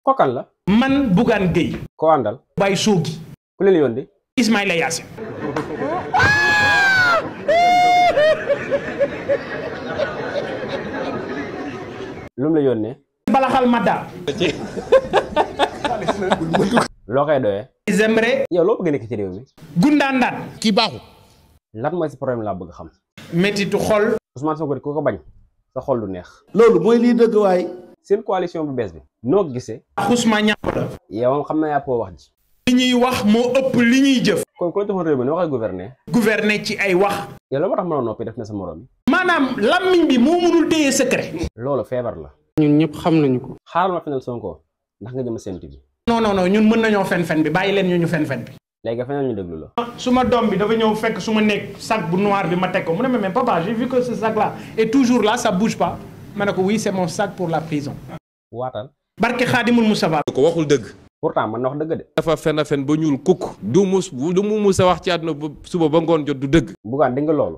kokan la man Bougane Gueye ko àndal Baye Sogui ku leen yónni Ismaïla Yassine lu mu la yónnee balaxal madda loo koy doyee j'aimerais yow loo bëgg nekk ci réew mi gundaandaat kii baaxul. lan mooy sa problème laa bëgg xam méttitu xol Ousmane Sonko ku ko bañ sa xol du neex loolu mooy lii dëgg waay. seen coalition bu bees bi noo gisee xusma ñàpp la yow moom xam na yaa poo wax ji li ñuy wax moo ëpp li ñuy jëf kon ku la joxoon réew mi noo koy gouverner gouverner ci ay wax yow la moo tax mënoo noppi def na sa morom yi maanaam lammiñ bi moo mënul téye secret loolu feebar la ñun ñëpp xam nañu ko. xaaral ma fenal Sonko ndax nga jëm seen bi non ñun mën nañoo fen bi bàyyi leen ñu fen bi léegi nga fenal ñu déglu la su ma doom bi dafa ñëw fekk su ma nekk sac bu noir bi ma teg ko mu ne mais papa j'ai vu que ce sac là est toujours là ça bouge pas ma ne ko oui c'est mon sac pour la prison waatal barke Xaadimul Mustafa ko waxul dëgg. pourtant man na wax dëgg de dafa fen a fen ba ñuul kukk. du mu mus a wax ci àdduna ba suba ba ngoon jot du dëgg. Bougane dégg nga loolu